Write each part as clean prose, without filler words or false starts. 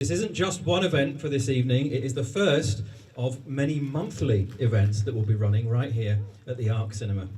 This isn't just one event for this evening, it is the first of many monthly events that will be running right here at the Arc Cinema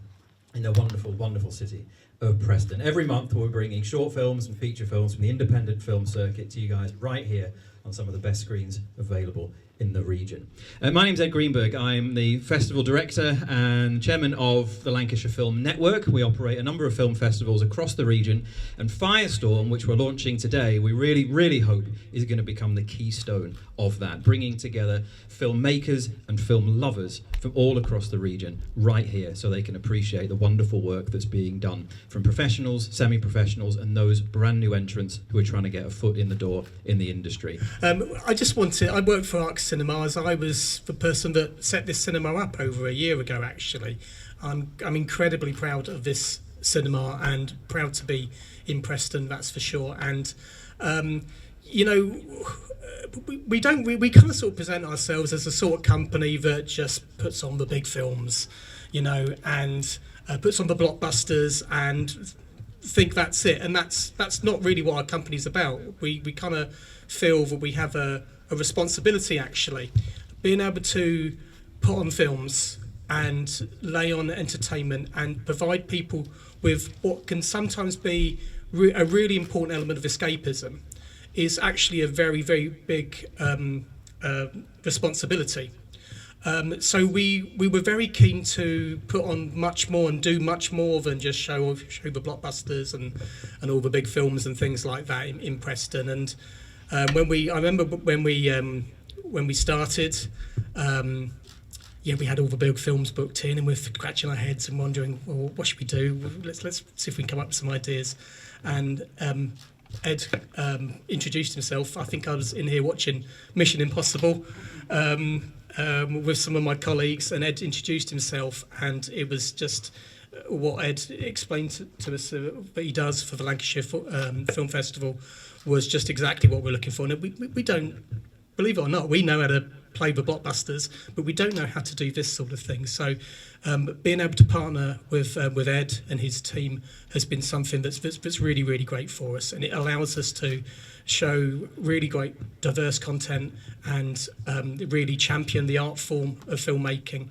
in the wonderful, wonderful city of Preston. Every month we're bringing short films and feature films from the independent film circuit to you guys right here on some of the best screens available in the region. My name's Ed Greenberg. I'm the festival director and chairman of the Lancashire Film Network. We operate a number of film festivals across the region, and Firestorm, which we're launching today, we really hope is going to become the keystone of that, bringing together filmmakers and film lovers from all across the region right here so they can appreciate the wonderful work that's being done from professionals, semi-professionals, and those brand new entrants who are trying to get a foot in the door in the industry. I worked for Arc Cinemas. I was the person that set this cinema up over a year ago, actually. I'm incredibly proud of this cinema and proud to be in Preston, that's for sure. And, we kind of sort of present ourselves as a sort of company that just puts on the big films, and puts on the blockbusters and think that's it. And that's not really what our company's about. We kind of feel that we have a responsibility, actually, being able to put on films and lay on entertainment and provide people with what can sometimes be a really important element of escapism is actually a very, very big responsibility. So we were very keen to put on much more and do much more than just show the blockbusters and all the big films and things like that in Preston. And I remember when we started, we had all the big films booked in, and we're scratching our heads and wondering, well, what should we do? Let's see if we can come up with some ideas. And Ed introduced himself. I think I was in here watching Mission Impossible with some of my colleagues, and Ed introduced himself, and it was just what Ed explained to us that he does for the Lancashire Film Festival was just exactly what we're looking for. And we don't, believe it or not, we know how to play the blockbusters, but we don't know how to do this sort of thing. So being able to partner with Ed and his team has been something that's really, really great for us, and it allows us to show really great diverse content and really champion the art form of filmmaking,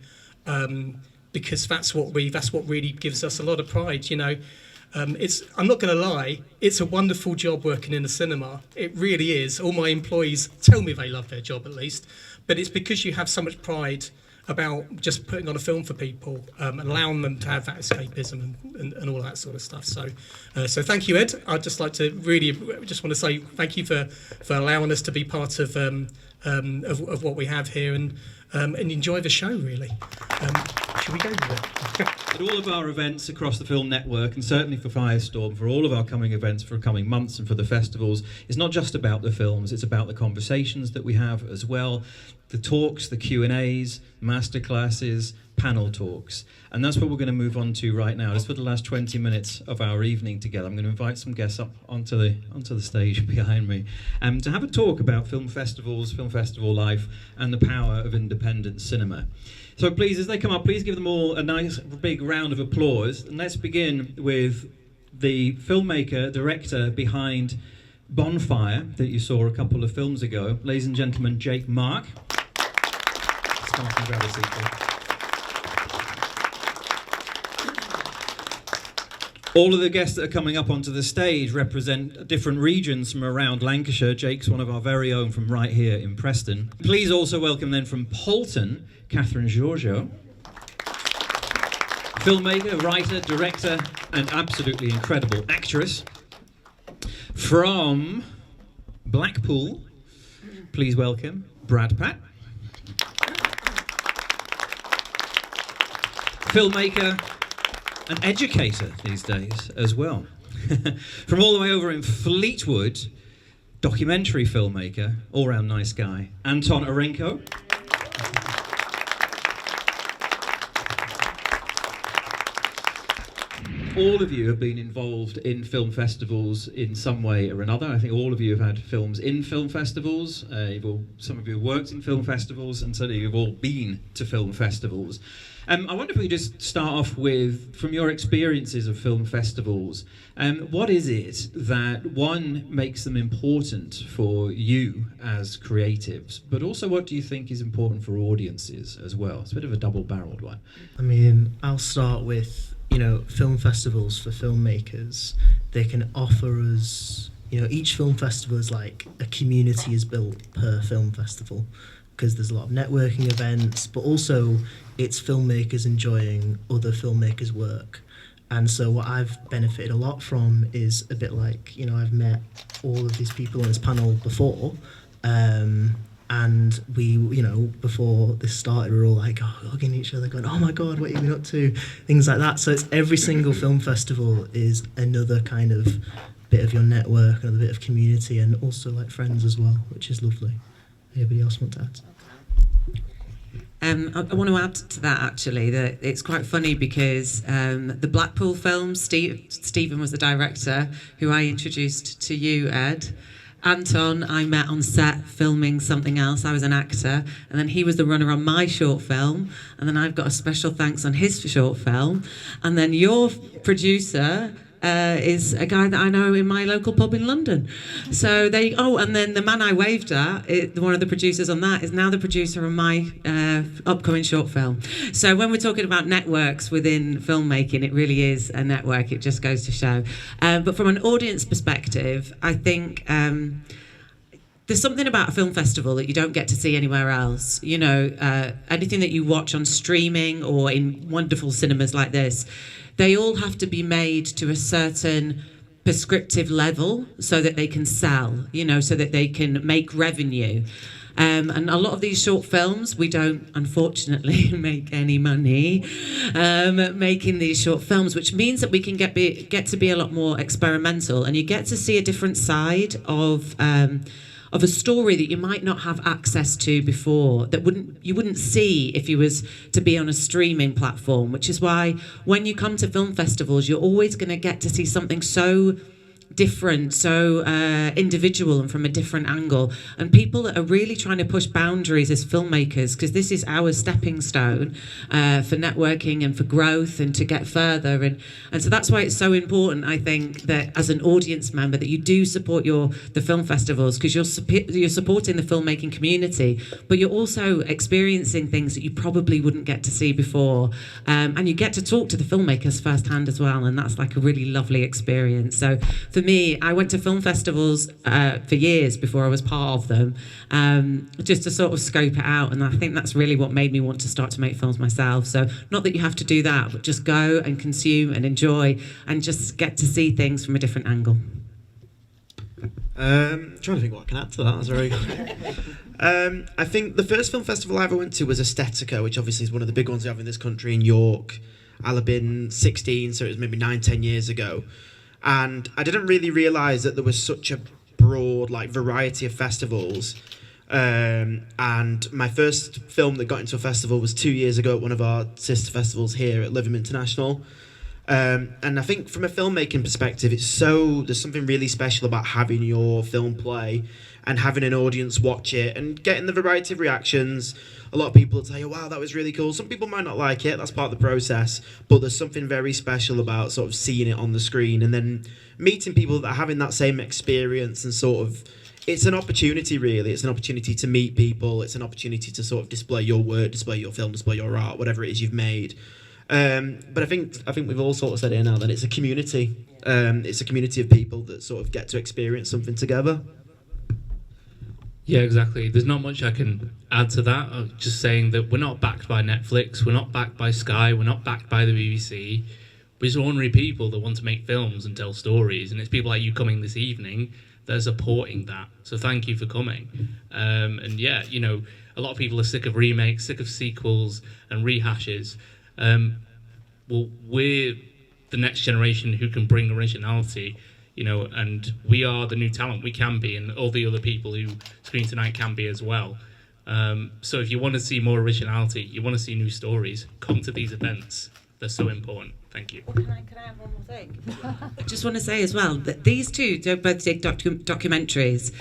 because that's what really gives us a lot of pride. I'm not going to lie, it's a wonderful job working in a cinema. It really is. All my employees tell me they love their job, at least, but it's because you have so much pride about just putting on a film for people and allowing them to have that escapism and all that sort of stuff. So thank you, Ed. I'd just like to want to say thank you for allowing us to be part of what we have here and enjoy the show, really. Should we go with it? At all of our events across the film network, and certainly for Firestorm, for all of our coming events for coming months and for the festivals, it's not just about the films, it's about the conversations that we have as well, the talks, the Q&As, masterclasses, panel talks. And that's what we're going to move on to right now. Just for the last 20 minutes of our evening together, I'm going to invite some guests up onto the stage behind me to have a talk about film festivals, film festival life, and the power of independent cinema. So please, as they come up, please give them all a nice big round of applause. And let's begin with the filmmaker, director behind Bonfire that you saw a couple of films ago. Ladies and gentlemen, Jake Mark. Let's come up and grab a seat, please. All of the guests that are coming up onto the stage represent different regions from around Lancashire. Jake's one of our very own from right here in Preston. Please also welcome then from Poulton, Kathryn Georghiou. Filmmaker, writer, director, and absolutely incredible actress. From Blackpool, please welcome Brad Pat. Filmmaker, an educator these days as well. From all the way over in Fleetwood, documentary filmmaker, all-round nice guy, Anton Arenko. all of you have been involved in film festivals in some way or another. I think all of you have had films in film festivals. Some of you have worked in film festivals, and certainly you've all been to film festivals. I wonder if we could just start off with, from your experiences of film festivals, what is it that, one, makes them important for you as creatives, but also what do you think is important for audiences as well? It's a bit of a double-barreled one. I mean, I'll start with, film festivals for filmmakers. They can offer us, each film festival is like a community is built per film festival, because there's a lot of networking events, but also it's filmmakers enjoying other filmmakers' work. And so what I've benefited a lot from is a bit like, I've met all of these people on this panel before, and we, before this started, we were all like hugging each other, going, oh my God, what are you been up to? Things like that. So it's every single film festival is another kind of bit of your network, another bit of community, and also like friends as well, which is lovely. Anybody else want to add? I want to add to that, actually, that it's quite funny because the Blackpool film, Stephen was the director, who I introduced to you, Ed. Anton, I met on set filming something else. I was an actor, and then he was the runner on my short film, and then I've got a special thanks on his short film, and then your producer is a guy that I know in my local pub in London. So and then the man I waved at, one of the producers on that, is now the producer on my upcoming short film. So when we're talking about networks within filmmaking, it really is a network. It just goes to show. But from an audience perspective, I think there's something about a film festival that you don't get to see anywhere else. Anything that you watch on streaming or in wonderful cinemas like this, they all have to be made to a certain prescriptive level so that they can sell, so that they can make revenue. And a lot of these short films, we don't, unfortunately, make any money making these short films, which means that we can get to be a lot more experimental, and you get to see a different side of a story that you might not have access to before, that you wouldn't see if you was to be on a streaming platform, which is why when you come to film festivals, you're always going to get to see something so different, so individual and from a different angle. And people that are really trying to push boundaries as filmmakers, because this is our stepping stone for networking and for growth and to get further. And so that's why it's so important, I think, that as an audience member, that you do support the film festivals, because you're supporting the filmmaking community, but you're also experiencing things that you probably wouldn't get to see before. And you get to talk to the filmmakers firsthand as well, and that's like a really lovely experience. So for me, I went to film festivals for years before I was part of them, just to sort of scope it out, and I think that's really what made me want to start to make films myself. So not that you have to do that, but just go and consume and enjoy and just get to see things from a different angle. Trying to think what I can add to that. That's very good. I think the first film festival I ever went to was Aesthetica, which obviously is one of the big ones we have in this country in York. I'll have been 16, so it was maybe 9-10 years ago. And I didn't really realise that there was such a broad variety of festivals. And my first film that got into a festival was 2 years ago at one of our sister festivals here at Liverpool International. And I think from a filmmaking perspective, there's something really special about having your film play and having an audience watch it and getting the variety of reactions. A lot of people will tell you, wow, that was really cool. Some people might not like it, that's part of the process, but there's something very special about sort of seeing it on the screen and then meeting people that are having that same experience, and sort of, it's an opportunity really. It's an opportunity to meet people. It's an opportunity to sort of display your work, display your film, display your art, whatever it is you've made. But I think we've all sort of said here now that it's a community. It's a community of people that sort of get to experience something together. Yeah, exactly. There's not much I can add to that. I'm just saying that we're not backed by Netflix, we're not backed by Sky, we're not backed by the BBC. We're just ordinary people that want to make films and tell stories, and it's people like you coming this evening that are supporting that. So thank you for coming. And yeah, a lot of people are sick of remakes, sick of sequels and rehashes. Well, we're the next generation who can bring originality, and we are the new talent. We can be, and all the other people who screen tonight can be as well. So if you want to see more originality, you want to see new stories, come to these events. They're so important. Thank you. Can I have one more thing? I just want to say as well that these two both did documentaries,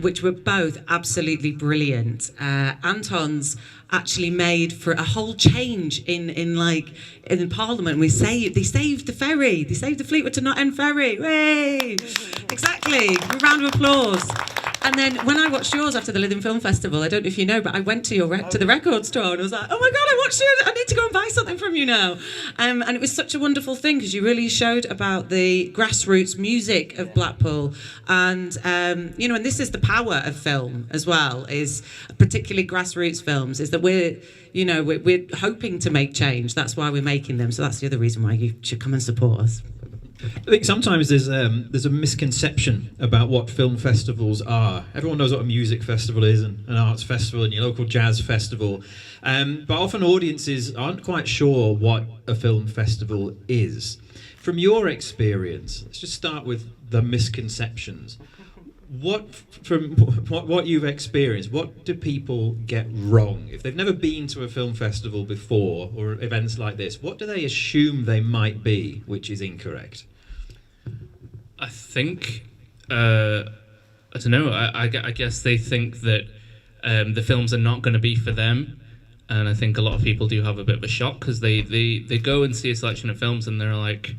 which were both absolutely brilliant. Anton's actually made for a whole change in Parliament. They saved the ferry. They saved the Fleetwood to Not End ferry. Hooray! Exactly. A round of applause. And then when I watched yours after the Lytham Film Festival, I don't know if you know, but I went to to the record store and I was like, oh my God, I watched you. I need to go and buy something from you now. And it was such a wonderful thing because you really showed about the grassroots music of Blackpool. And, and this is the power of film as well, is particularly grassroots films, is that we're hoping to make change. That's why we're making them. So that's the other reason why you should come and support us. I think sometimes there's a misconception about what film festivals are. Everyone knows what a music festival is, and an arts festival, and your local jazz festival. But often audiences aren't quite sure what a film festival is. From your experience, let's just start with the misconceptions. From what you've experienced, what do people get wrong? If they've never been to a film festival before, or events like this, what do they assume they might be, which is incorrect? I think, I don't know, I guess they think that the films are not going to be for them. And I think a lot of people do have a bit of a shock because they go and see a selection of films and they're like,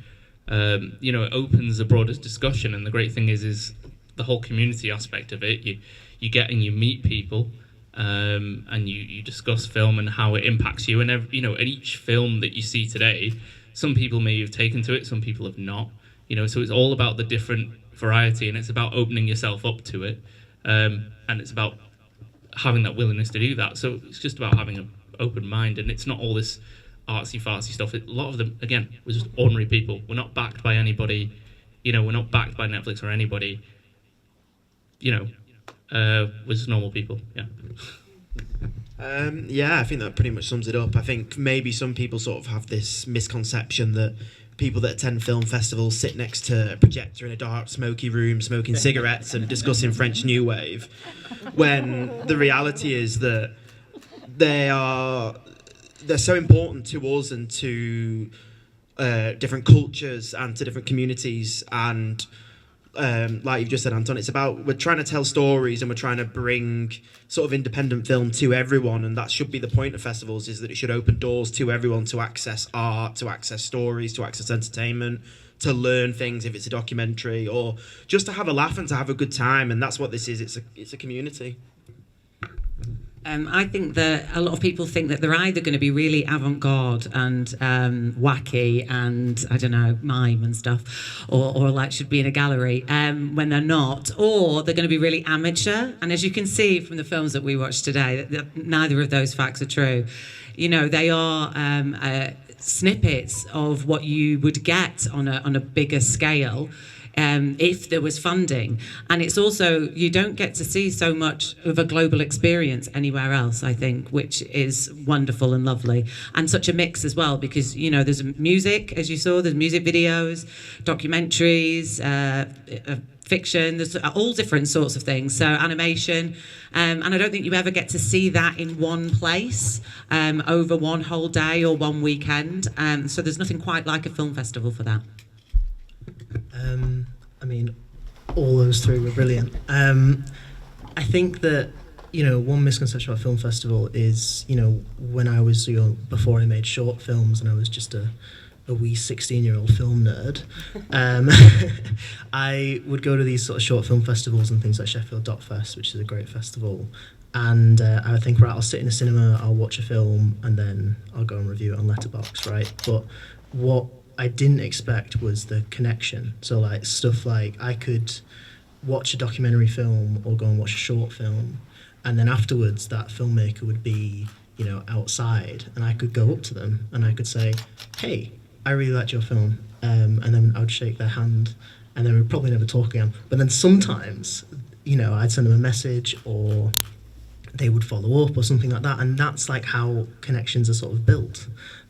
it opens a broader discussion. And the great thing is the whole community aspect of it. You get and you meet people and you discuss film and how it impacts you. And, and each film that you see today, some people may have taken to it, some people have not. So it's all about the different variety, and it's about opening yourself up to it, and it's about having that willingness to do that. So it's just about having an open mind, and it's not all this artsy-fartsy stuff. A lot of them, again, we're just ordinary people. We're not backed by anybody. We're not backed by Netflix or anybody. We're just normal people. Yeah. I think that pretty much sums it up. I think maybe some people sort of have this misconception that people that attend film festivals sit next to a projector in a dark, smoky room, smoking cigarettes and discussing French New Wave, when the reality is that they're so important to us and to different cultures and to different communities. And like you've just said, Anton, it's about, we're trying to tell stories and we're trying to bring sort of independent film to everyone, and that should be the point of festivals, is that it should open doors to everyone to access art, to access stories, to access entertainment, to learn things if it's a documentary, or just to have a laugh and to have a good time. And that's what this is. It's a community. I think that a lot of people think that they're either going to be really avant-garde and wacky and, I don't know, mime and stuff, or like should be in a gallery when they're not, or they're going to be really amateur. And as you can see from the films that we watched today, that neither of those facts are true. They are snippets of what you would get on a bigger scale. If there was funding. And it's also, you don't get to see so much of a global experience anywhere else, I think, which is wonderful and lovely. And such a mix as well, because, there's music, as you saw, there's music videos, documentaries, fiction, there's all different sorts of things, so animation. And I don't think you ever get to see that in one place over one whole day or one weekend. So there's nothing quite like a film festival for that. All those three were brilliant. I think that, one misconception about film festival is, when I was, before I made short films and I was just a wee 16-year-old film nerd, I would go to these sort of short film festivals and things like Sheffield Doc Fest, which is a great festival. And I would think, right, I'll sit in a cinema, I'll watch a film, and then I'll go and review it on Letterboxd, right? But what I didn't expect was the connection. So like stuff like I could watch a documentary film or go and watch a short film, and then afterwards that filmmaker would be, outside, and I could go up to them and I could say, hey, I really liked your film, and then I would shake their hand, and then we'd probably never talk again. But then sometimes, I'd send them a message, or they would follow up or something like that, and that's like how connections are sort of built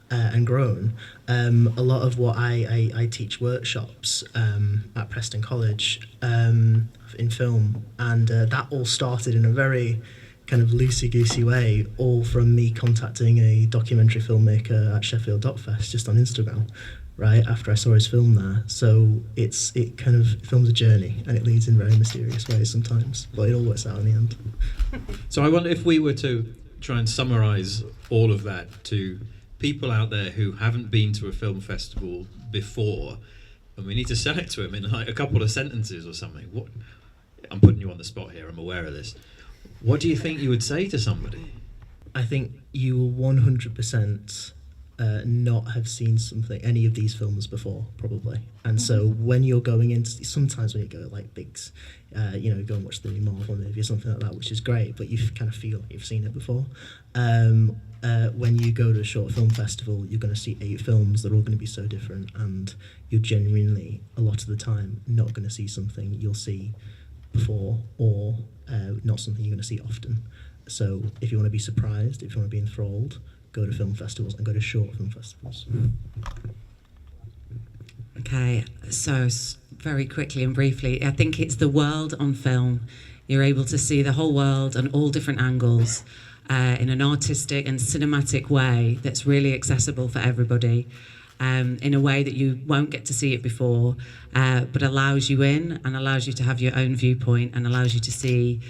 and grown. A lot of what I teach workshops at Preston College in film, and that all started in a very kind of loosey-goosey way, all from me contacting a documentary filmmaker at Sheffield Doc Fest just on Instagram, right, after I saw his film there. So it kind of films a journey, and it leads in very mysterious ways sometimes, but it all works out in the end. So I wonder if we were to try and summarise all of that to people out there who haven't been to a film festival before, and we need to sell it to them in like a couple of sentences or something. What? I'm putting you on the spot here, I'm aware of this. What do you think you would say to somebody? I think you will 100% not have seen any of these films before, probably. And so when you're going into, sometimes when you go like bigs, go and watch the new Marvel movie or something like that, which is great, but you kind of feel like you've seen it before. When you go to a short film festival, you're going to see 8 films. They're all going to be so different, and you're genuinely, a lot of the time, not going to see something you'll see before, or not something you're going to see often. So if you want to be surprised, if you want to be enthralled, go to film festivals and go to short film festivals. Okay, so very quickly and briefly, I think it's the world on film. You're able to see the whole world on all different angles in an artistic and cinematic way that's really accessible for everybody, in a way that you won't get to see it before, but allows you in and allows you to have your own viewpoint and allows you to see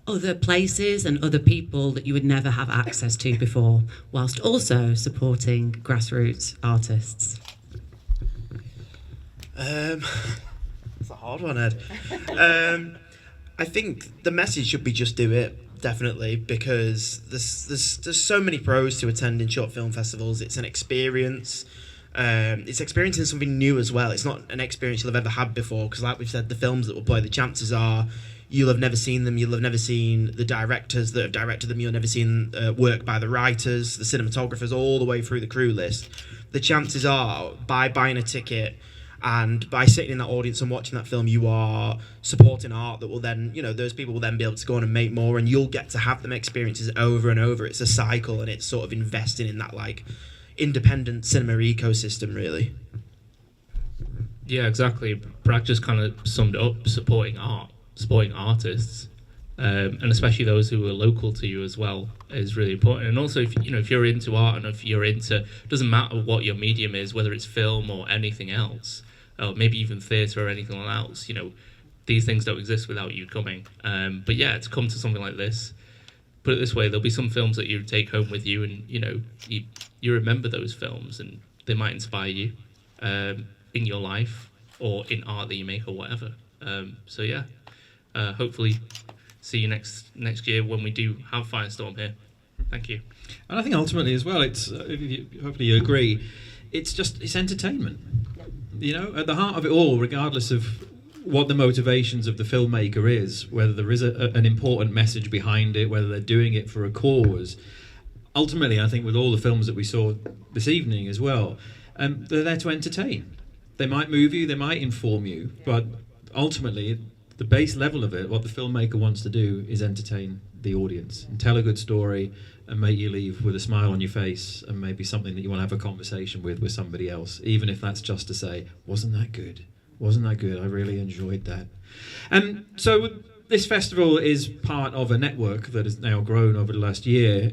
other places and other people that you would never have access to before, whilst also supporting grassroots artists. It's a hard one, Ed. I think the message should be just do it, definitely, because there's so many pros to attending short film festivals. It's an experience. It's experiencing something new as well. It's not an experience you'll have ever had before, because like we've said, the films that will play, the chances are you'll have never seen them, you'll have never seen the directors that have directed them, you'll have never seen work by the writers, the cinematographers, all the way through the crew list. The chances are, by buying a ticket and by sitting in that audience and watching that film, you are supporting art that will then, those people will then be able to go on and make more, and you'll get to have them experiences over and over. It's a cycle, and it's sort of investing in that like independent cinema ecosystem, really. Yeah, exactly. Brad just kind of summed it up. Supporting artists, and especially those who are local to you as well, is really important. And also, if you're into art, and if you're into, doesn't matter what your medium is, whether it's film or anything else, or maybe even theatre or anything else, these things don't exist without you coming. But yeah, to come to something like this, put it this way, there'll be some films that you take home with you, and you remember those films, and they might inspire you in your life or in art that you make or whatever. So yeah. Hopefully see you next year when we do have Firestorm here. Thank you. And I think ultimately as well, it's hopefully you agree, it's entertainment. At the heart of it all, regardless of what the motivations of the filmmaker is, whether there is an important message behind it, whether they're doing it for a cause, ultimately I think with all the films that we saw this evening as well, they're there to entertain. They might move you, they might inform you, but ultimately the base level of it, what the filmmaker wants to do is entertain the audience and tell a good story and make you leave with a smile on your face and maybe something that you want to have a conversation with somebody else, even if that's just to say, wasn't that good? I really enjoyed that. So this festival is part of a network that has now grown over the last year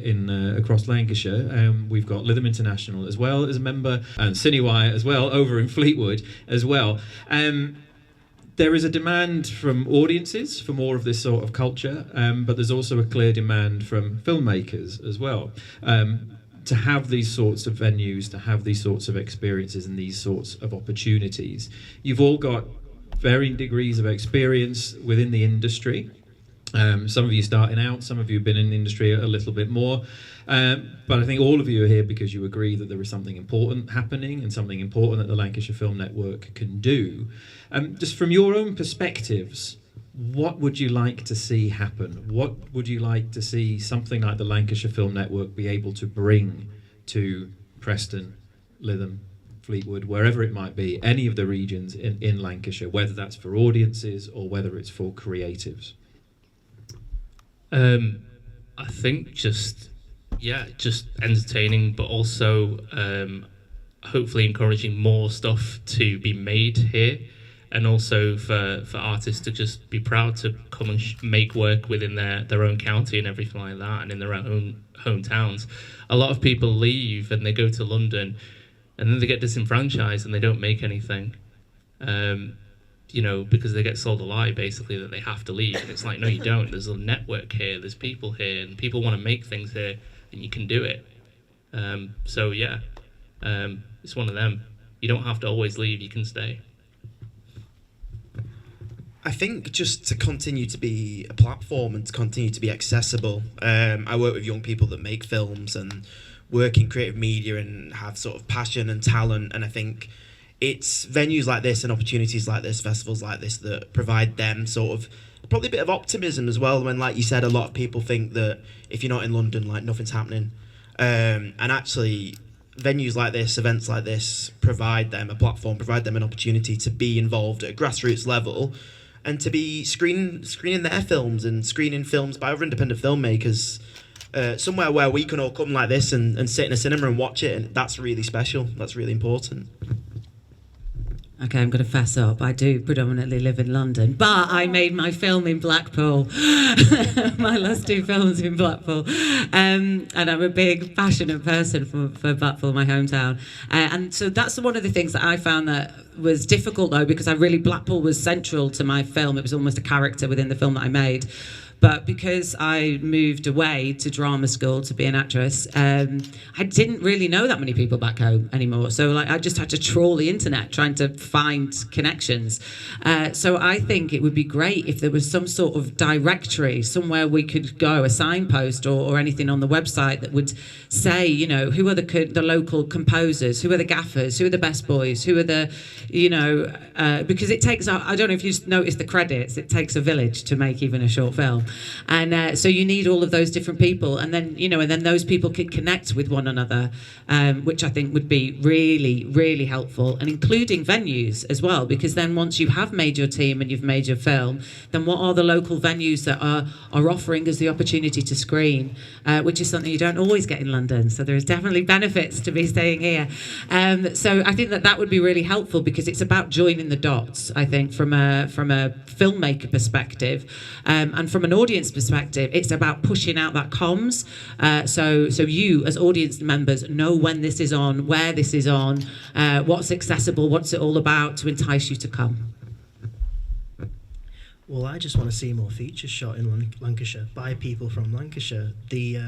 across Lancashire. We've got Lytham International as well as a member, and Cinewire as well over in Fleetwood as well. There is a demand from audiences for more of this sort of culture, but there's also a clear demand from filmmakers as well, to have these sorts of venues, to have these sorts of experiences and these sorts of opportunities. You've all got varying degrees of experience within the industry. Some of you starting out, some of you have been in the industry a little bit more. But I think all of you are here because you agree that there is something important happening and something important that the Lancashire Film Network can do. Just from your own perspectives, what would you like to see happen? What would you like to see something like the Lancashire Film Network be able to bring to Preston, Lytham, Fleetwood, wherever it might be, any of the regions in Lancashire, whether that's for audiences or whether it's for creatives? I think just entertaining, but also hopefully encouraging more stuff to be made here. and also for artists to just be proud to come and make work within their own county and everything like that, and in their own hometowns. A lot of people leave and they go to London, and then they get disenfranchised and they don't make anything. Because they get sold a lie, basically, that they have to leave. And it's like, no, you don't. There's a network here, there's people here, and people want to make things here, and you can do it. It's one of them. You don't have to always leave, you can stay. I think just to continue to be a platform and to continue to be accessible. I work with young people that make films and work in creative media and have sort of passion and talent, and I think it's venues like this and opportunities like this, festivals like this, that provide them sort of probably a bit of optimism as well, when, like you said, a lot of people think that if you're not in London, like, nothing's happening. And actually, venues like this, events like this, provide them a platform, provide them an opportunity to be involved at a grassroots level and to be screening their films and screening films by other independent filmmakers, somewhere where we can all come like this and sit in a cinema and watch it, and that's really special. That's really important. Okay, I'm going to fess up. I do predominantly live in London, but I made my film in Blackpool. My last 2 films in Blackpool. And I'm a big, passionate person for Blackpool, my hometown. And so that's one of the things that I found that was difficult, though, because Blackpool was central to my film. It was almost a character within the film that I made. But because I moved away to drama school to be an actress, I didn't really know that many people back home anymore. So I just had to trawl the internet trying to find connections. So I think it would be great if there was some sort of directory, somewhere we could go, a signpost or anything on the website that would say, who are the local composers, who are the gaffers, who are the best boys, who are the, because it takes, I don't know if you noticed the credits, it takes a village to make even a short film. And so you need all of those different people, and then and then those people can connect with one another, which I think would be really, really helpful, and including venues as well, because then once you have made your team and you've made your film, then what are the local venues that are offering us the opportunity to screen, which is something you don't always get in London. So there is definitely benefits to be staying here. So I think that would be really helpful, because it's about joining the dots, I think, from a filmmaker perspective, and from an audience perspective, it's about pushing out that comms, so you as audience members know when this is on, where this is on, what's accessible, what's it all about, to entice you to come. Well, I just want to see more features shot in Lancashire by people from Lancashire. The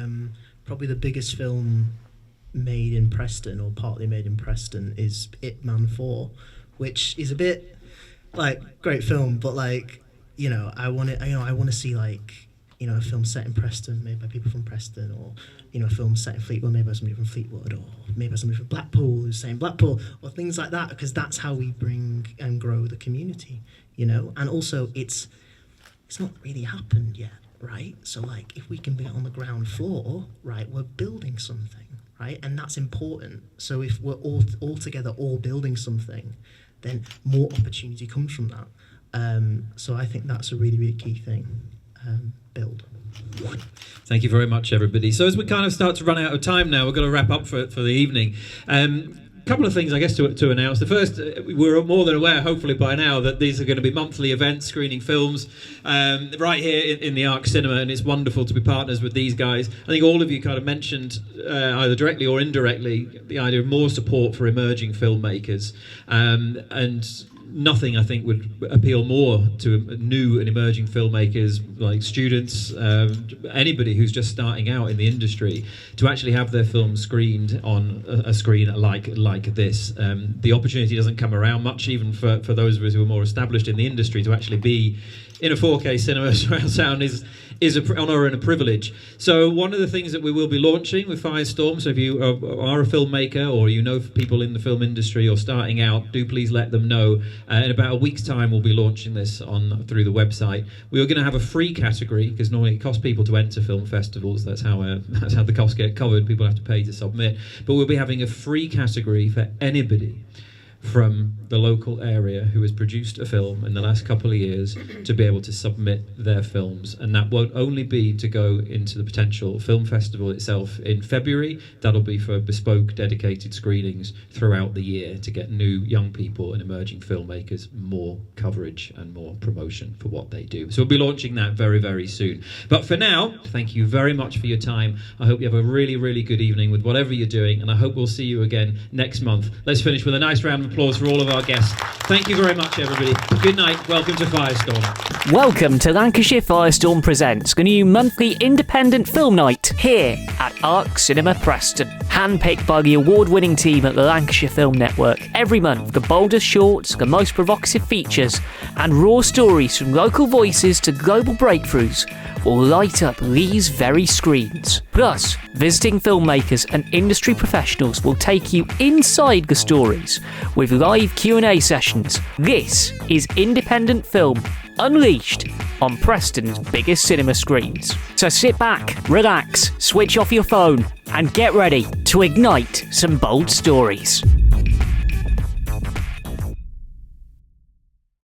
probably the biggest film made in Preston, or partly made in Preston, is Ip Man 4, which is a bit great film, but I want to see a film set in Preston, made by people from Preston, or a film set in Fleetwood, made by somebody from Fleetwood, or made by somebody from Blackpool who's saying Blackpool, or things like that, because that's how we bring and grow the community, And also, it's not really happened yet, right? So if we can be on the ground floor, right, we're building something, right, and that's important. So if we're all together, all building something, then more opportunity comes from that. So I think that's a really, really key thing. Build. Thank you very much, everybody. So as we kind of start to run out of time now, we're going to wrap up for the evening. A couple of things, I guess, to announce. The first, we're more than aware, hopefully by now, that these are going to be monthly events, screening films, right here in the Arc Cinema, and it's wonderful to be partners with these guys. I think all of you kind of mentioned, either directly or indirectly, the idea of more support for emerging filmmakers, and nothing, I think, would appeal more to new and emerging filmmakers, like students, anybody who's just starting out in the industry, to actually have their film screened on a screen like this. The opportunity doesn't come around much, even for those of us who are more established in the industry, to actually be in a 4K cinema surround sound is an honour and a privilege. So one of the things that we will be launching with Firestorm, so if you are a filmmaker or people in the film industry or starting out, do please let them know. In about a week's time, we'll be launching this through the website. We are going to have a free category, because normally it costs people to enter film festivals. That's how the costs get covered. People have to pay to submit. But we'll be having a free category for anybody from the local area who has produced a film in the last couple of years to be able to submit their films, and that won't only be to go into the potential film festival itself in February. That'll be for bespoke dedicated screenings throughout the year to get new young people and emerging filmmakers more coverage and more promotion for what they do. So we'll be launching that very, very soon. But for now, thank you very much for your time. I hope you have a really, really good evening with whatever you're doing, and I hope we'll see you again next month. Let's finish with a nice round of applause for all of our guests. Thank you very much, everybody. Good night. Welcome to Firestorm. Welcome to Lancashire Firestorm Presents, a new monthly independent film night here at Arc Cinema Preston. Handpicked by the award-winning team at the Lancashire Film Network. Every month, the boldest shorts, the most provocative features, and raw stories from local voices to global breakthroughs will light up these very screens. Plus, visiting filmmakers and industry professionals will take you inside the stories with live Q&A sessions. This is independent film unleashed on Preston's biggest cinema screens. So sit back, relax, switch off your phone, and get ready to ignite some bold stories.